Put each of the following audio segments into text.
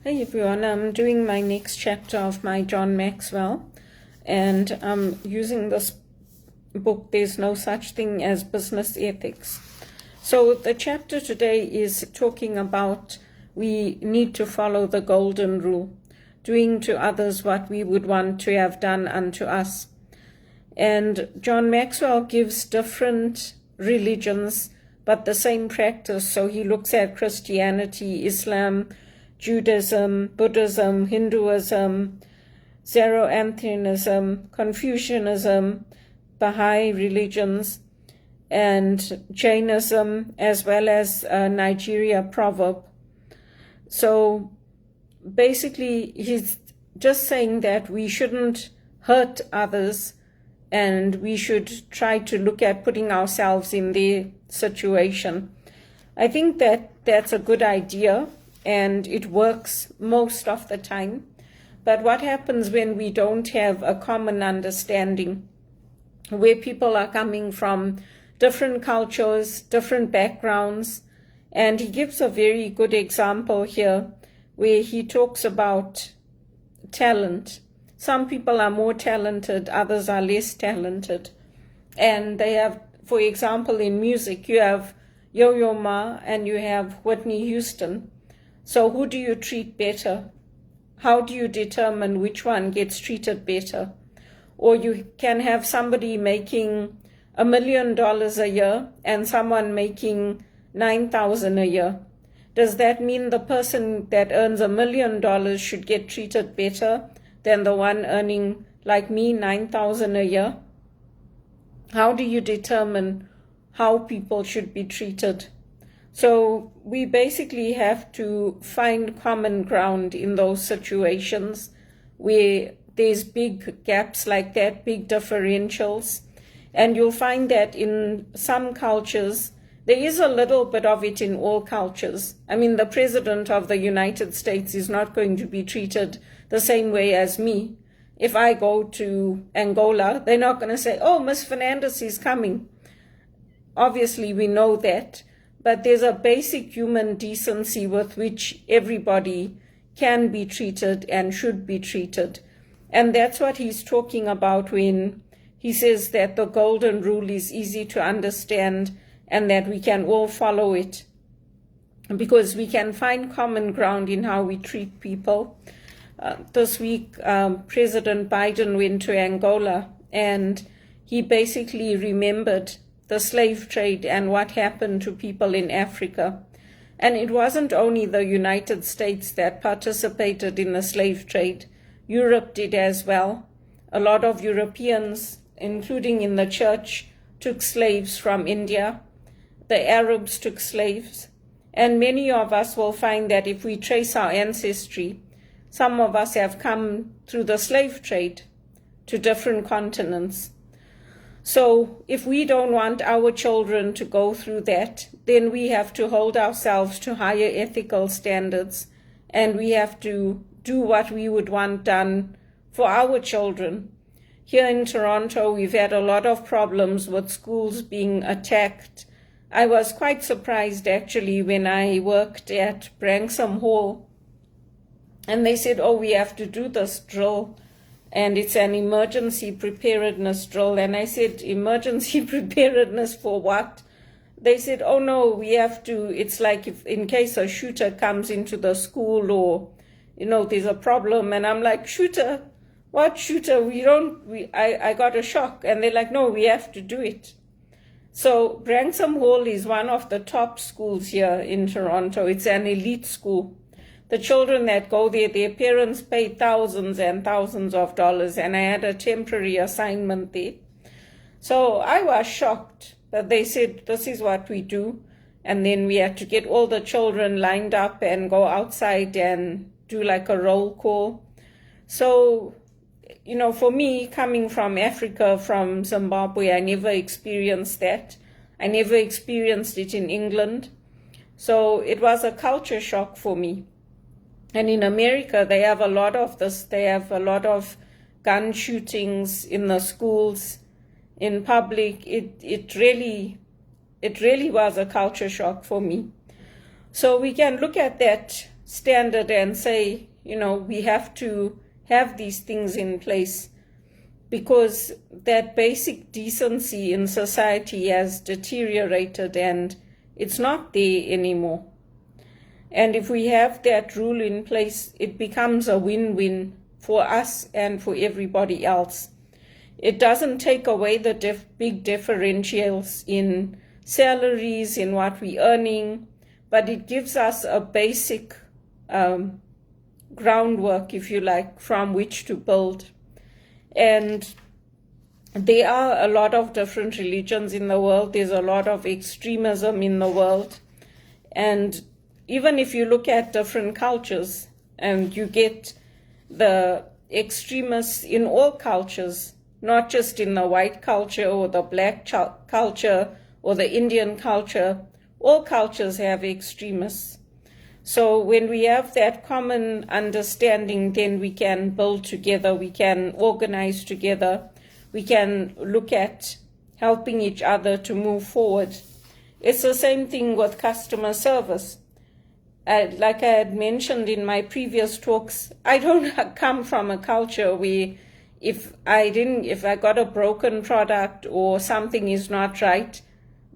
Hey everyone, I'm doing my next chapter of my John Maxwell, and I'm using this book, There's No Such Thing as Business Ethics. So the chapter today is talking about we need to follow the golden rule, doing to others what we would want to have done unto us. And John Maxwell gives different religions, but the same practice. So he looks at Christianity, Islam, Judaism, Buddhism, Hinduism, Zoroastrianism, Confucianism, Baha'i religions, and Jainism, as well as Nigeria proverb. So basically, he's just saying that we shouldn't hurt others, and we should try to look at putting ourselves in their situation. I think that that's a good idea, and it works most of the time. But what happens when we don't have a common understanding, where people are coming from different cultures, different backgrounds? And he gives a very good example here where he talks about talent. Some people are more talented, others are less talented. And they have, for example, in music, you have Yo-Yo Ma and you have Whitney Houston. So who do you treat better? How do you determine which one gets treated better? Or you can have somebody making $1 million a year and someone making $9,000 a year. Does that mean the person that earns $1 million should get treated better than the one earning, like me, $9,000 a year? How do you determine how people should be treated? So we basically have to find common ground in those situations where there's big gaps like that, big differentials. And you'll find that in some cultures, there is a little bit of it in all cultures. I mean, the President of the United States is not going to be treated the same way as me. If I go to Angola, they're not going to say, oh, Miss Fernandez is coming. Obviously, we know that. But there's a basic human decency with which everybody can be treated and should be treated. And that's what he's talking about when he says that the golden rule is easy to understand and that we can all follow it, because we can find common ground in how we treat people. This week, President Biden went to Angola, and he basically remembered the slave trade and what happened to people in Africa. And it wasn't only the United States that participated in the slave trade. Europe did as well. A lot of Europeans, including in the church, took slaves from India. The Arabs took slaves. And many of us will find that if we trace our ancestry, some of us have come through the slave trade to different continents. So if we don't want our children to go through that, then we have to hold ourselves to higher ethical standards, and we have to do what we would want done for our children. Here in Toronto, we've had a lot of problems with schools being attacked. I was quite surprised actually when I worked at Branksome Hall, and they said, oh, we have to do this drill, and it's an emergency preparedness drill. And I said, emergency preparedness for what? They said, oh no, we have to, it's like if in case a shooter comes into the school or, there's a problem. And I'm like, shooter? What shooter? I got a shock. And they're like, no, we have to do it. So Branksome Hall is one of the top schools here in Toronto. It's an elite school. The children that go there, their parents pay thousands and thousands of dollars, and I had a temporary assignment there. So I was shocked that they said, this is what we do. And then we had to get all the children lined up and go outside and do like a roll call. So, for me, coming from Africa, from Zimbabwe, I never experienced that. I never experienced it in England. So it was a culture shock for me. And in America, they have a lot of this. They have a lot of gun shootings in the schools, in public. It really was a culture shock for me. So we can look at that standard and say, we have to have these things in place, because that basic decency in society has deteriorated and it's not there anymore. And if we have that rule in place, it becomes a win-win for us and for everybody else. It doesn't take away the big differentials in salaries, in what we're earning, but it gives us a basic groundwork, if you like, from which to build. And there are a lot of different religions in the world. There's a lot of extremism in the world. And even if you look at different cultures, and you get the extremists in all cultures, not just in the white culture or the black culture or the Indian culture, all cultures have extremists. So when we have that common understanding, then we can build together, we can organize together, we can look at helping each other to move forward. It's the same thing with customer service. Like I had mentioned in my previous talks, I don't come from a culture where if I got a broken product or something is not right,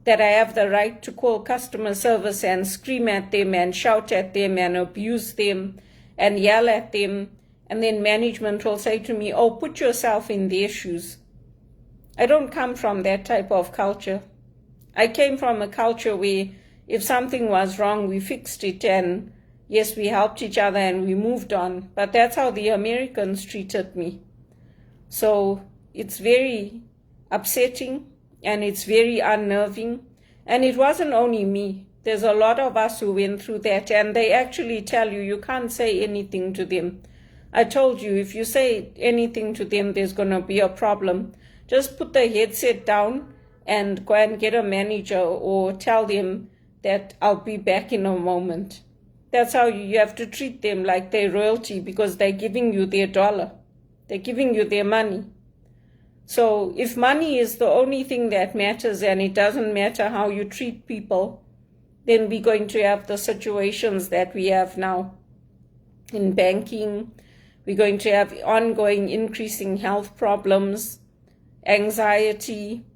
that I have the right to call customer service and scream at them and shout at them and abuse them and yell at them, and then management will say to me, oh, put yourself in their shoes. I don't come from that type of culture. I came from a culture where if something was wrong, we fixed it, and yes, we helped each other and we moved on. But that's how the Americans treated me. So it's very upsetting and it's very unnerving. And it wasn't only me. There's a lot of us who went through that, and they actually tell you, you can't say anything to them. I told you, if you say anything to them, there's going to be a problem. Just put the headset down and go and get a manager, or tell them that I'll be back in a moment. That's how you have to treat them, like they're royalty, because they're giving you their dollar. They're giving you their money. So if money is the only thing that matters and it doesn't matter how you treat people, then we're going to have the situations that we have now in banking. We're going to have ongoing increasing health problems, anxiety.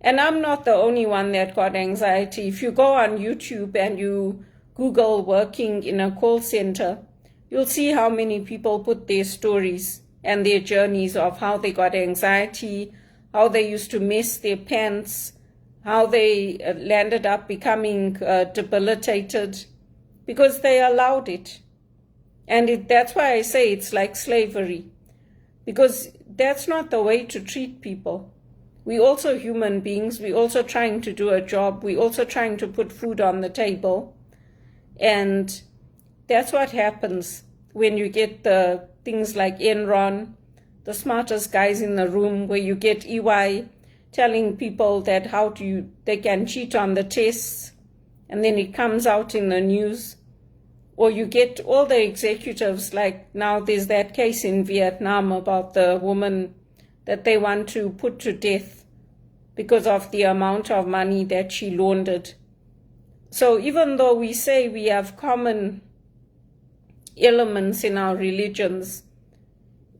And I'm not the only one that got anxiety. If you go on YouTube and you Google working in a call center, you'll see how many people put their stories and their journeys of how they got anxiety, how they used to mess their pants, how they landed up becoming debilitated because they allowed it. And that's why I say it's like slavery, because that's not the way to treat people. We're also human beings. We're also trying to do a job. We're also trying to put food on the table. And that's what happens when you get the things like Enron, the smartest guys in the room, where you get EY telling people that they can cheat on the tests, and then it comes out in the news. Or you get all the executives, like now there's that case in Vietnam about the woman that they want to put to death because of the amount of money that she laundered. So even though we say we have common elements in our religions,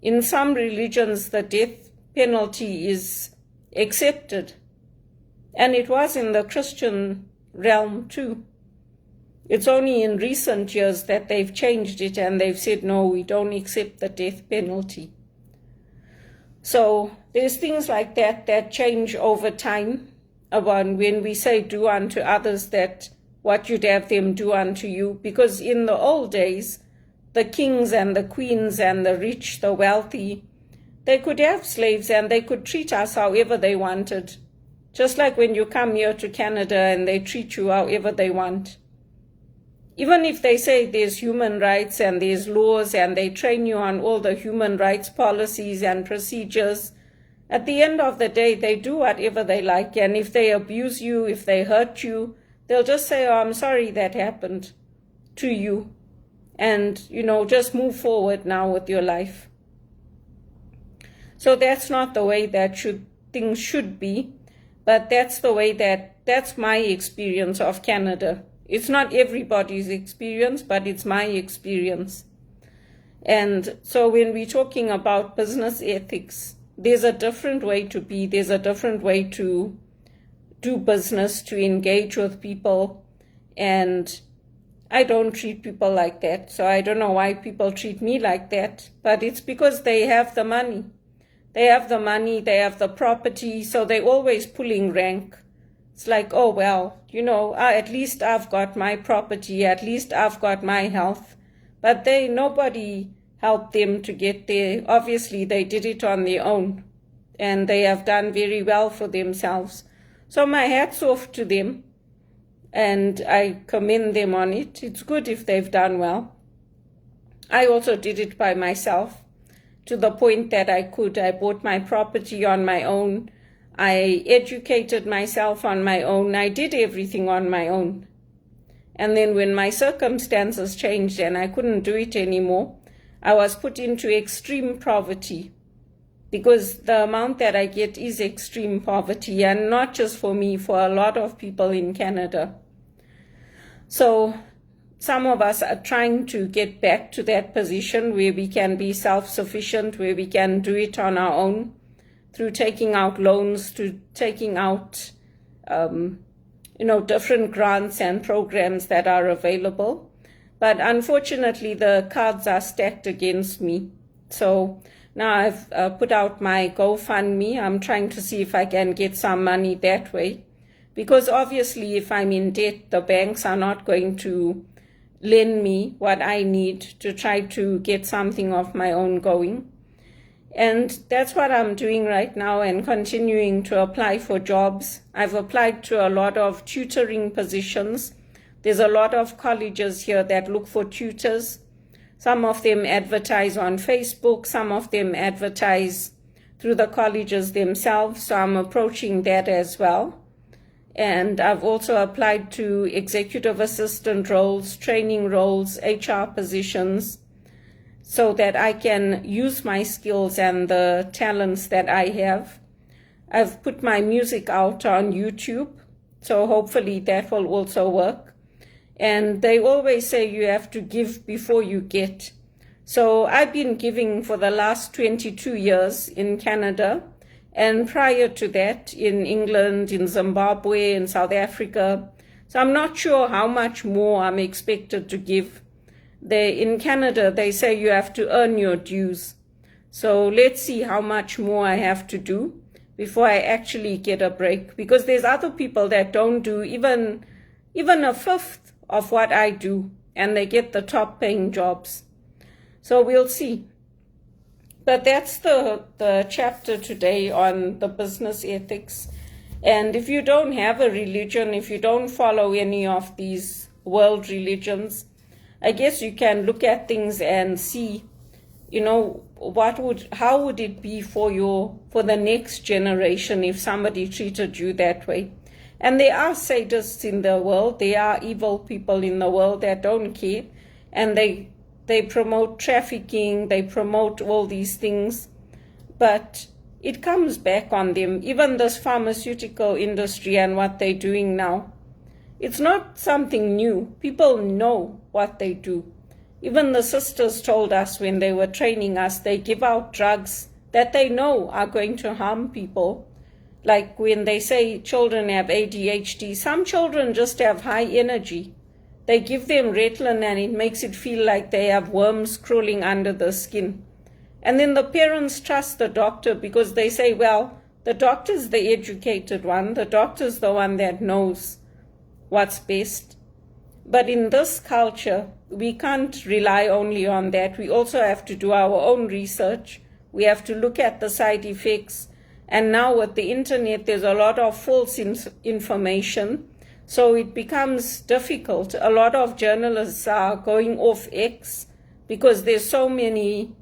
in some religions the death penalty is accepted. And it was in the Christian realm too. It's only in recent years that they've changed it and they've said, no, we don't accept the death penalty. So there's things like that change over time. About when we say do unto others that what you'd have them do unto you. Because in the old days, the kings and the queens and the rich, the wealthy, they could have slaves and they could treat us however they wanted. Just like when you come here to Canada and they treat you however they want. Even if they say there's human rights and there's laws and they train you on all the human rights policies and procedures, at the end of the day, they do whatever they like. And if they abuse you, if they hurt you, they'll just say, oh, I'm sorry that happened to you. And, just move forward now with your life. So that's not the way that things should be. But that's the way that's my experience of Canada. It's not everybody's experience, but it's my experience. And so when we're talking about business ethics, there's a different way to be, there's a different way to do business, to engage with people. And I don't treat people like that. So I don't know why people treat me like that, but it's because they have the money. They have the money, they have the property, so they're always pulling rank. It's like, oh, well, at least I've got my property, at least I've got my health. But nobody helped them to get there. Obviously, they did it on their own, and they have done very well for themselves. So my hat's off to them, and I commend them on it. It's good if they've done well. I also did it by myself to the point that I bought my property on my own. I educated myself on my own. I did everything on my own. And then when my circumstances changed and I couldn't do it anymore, I was put into extreme poverty, because the amount that I get is extreme poverty, and not just for me, for a lot of people in Canada. So some of us are trying to get back to that position where we can be self-sufficient, where we can do it on our own, through taking out loans, to taking out different grants and programs that are available. But unfortunately, the cards are stacked against me. So now I've put out my GoFundMe. I'm trying to see if I can get some money that way. Because obviously, if I'm in debt, the banks are not going to lend me what I need to try to get something of my own going. And that's what I'm doing right now, and continuing to apply for jobs. I've applied to a lot of tutoring positions. There's a lot of colleges here that look for tutors. Some of them advertise on Facebook. Some of them advertise through the colleges themselves. So I'm approaching that as well. And I've also applied to executive assistant roles, training roles, HR positions, so that I can use my skills and the talents that I have. I've put my music out on YouTube, so hopefully that will also work. And they always say you have to give before you get. So I've been giving for the last 22 years in Canada, and prior to that in England, in Zimbabwe, in South Africa. So I'm not sure how much more I'm expected to give. In Canada, they say you have to earn your dues. So let's see how much more I have to do before I actually get a break. Because there's other people that don't do even a fifth of what I do, and they get the top paying jobs. So we'll see. But that's the chapter today on the business ethics. And if you don't have a religion, if you don't follow any of these world religions, I guess you can look at things and see, how would it be for the next generation if somebody treated you that way? And there are sadists in the world. There are evil people in the world that don't care, and they promote trafficking, they promote all these things, but it comes back on them. Even this pharmaceutical industry and what they're doing now, it's not something new. People know what they do. Even the sisters told us when they were training us, they give out drugs that they know are going to harm people. Like when they say children have ADHD, some children just have high energy. They give them Ritalin and it makes it feel like they have worms crawling under the skin. And then the parents trust the doctor because they say, well, the doctor's the educated one. The doctor's the one that knows what's best. But in this culture, we can't rely only on that. We also have to do our own research. We have to look at the side effects. And now with the internet, there's a lot of false information. So it becomes difficult. A lot of journalists are going off X because there's so many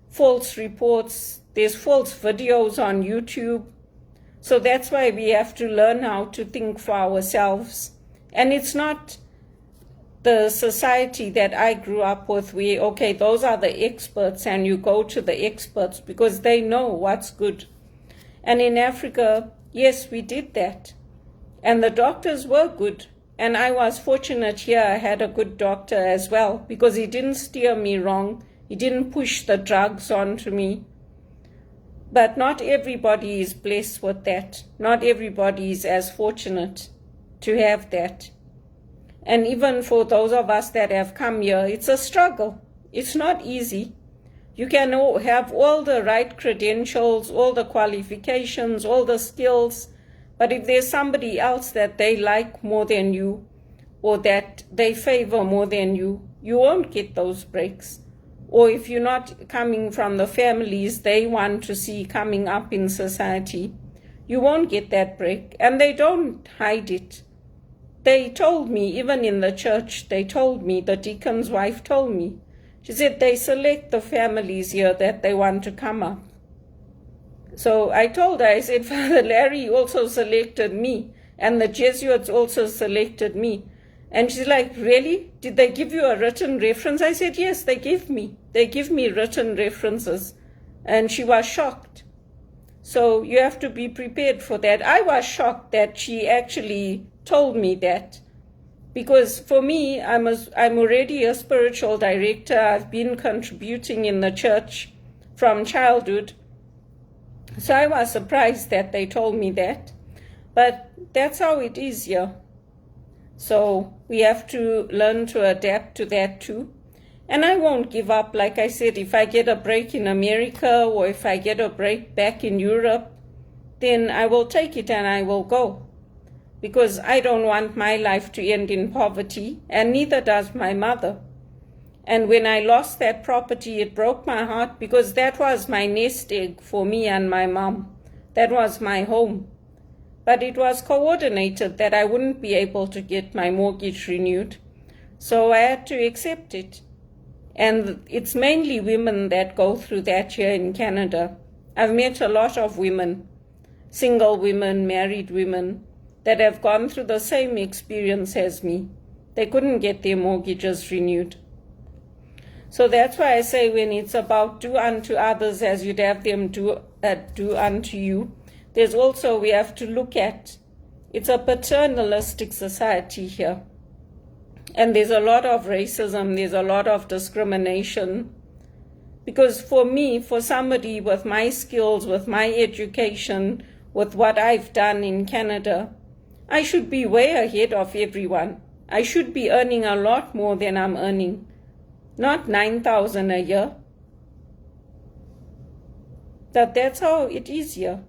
false reports. There's false videos on YouTube. So that's why we have to learn how to think for ourselves. And it's not the society that I grew up with where, okay, those are the experts and you go to the experts because they know what's good. And in Africa, yes, we did that. And the doctors were good. And I was fortunate here, I had a good doctor as well, because he didn't steer me wrong. He didn't push the drugs onto me. But not everybody is blessed with that. Not everybody is as fortunate to have that. And even for those of us that have come here, it's a struggle. It's not easy. You can have all the right credentials, all the qualifications, all the skills, but if there's somebody else that they like more than you, or that they favor more than you, you won't get those breaks. Or if you're not coming from the families they want to see coming up in society, you won't get that break. And they don't hide it. They told me, even in the church, they told me, the deacon's wife told me, she said they select the families here that they want to come up. So I told her, I said, Father Larry also selected me, and the Jesuits also selected me. And she's like, really? Did they give you a written reference? I said, yes, they give me written references. And she was shocked. So you have to be prepared for that. I was shocked that she actually told me that. Because for me, I'm already a spiritual director. I've been contributing in the church from childhood. So I was surprised that they told me that. But that's how it is here. So we have to learn to adapt to that too. And I won't give up. Like I said, if I get a break in America or if I get a break back in Europe, then I will take it and I will go. Because I don't want my life to end in poverty, and neither does my mother. And when I lost that property, it broke my heart, because that was my nest egg for me and my mom. That was my home. But it was coordinated that I wouldn't be able to get my mortgage renewed. So I had to accept it. And it's mainly women that go through that here in Canada. I've met a lot of women, single women, married women, that have gone through the same experience as me. They couldn't get their mortgages renewed. So that's why I say when it's about do unto others as you'd have them do unto you, there's also, we have to look at, it's a paternalistic society here. And there's a lot of racism, there's a lot of discrimination. Because for me, for somebody with my skills, with my education, with what I've done in Canada, I should be way ahead of everyone. I should be earning a lot more than I'm earning. Not $9,000 a year. That's how it is here.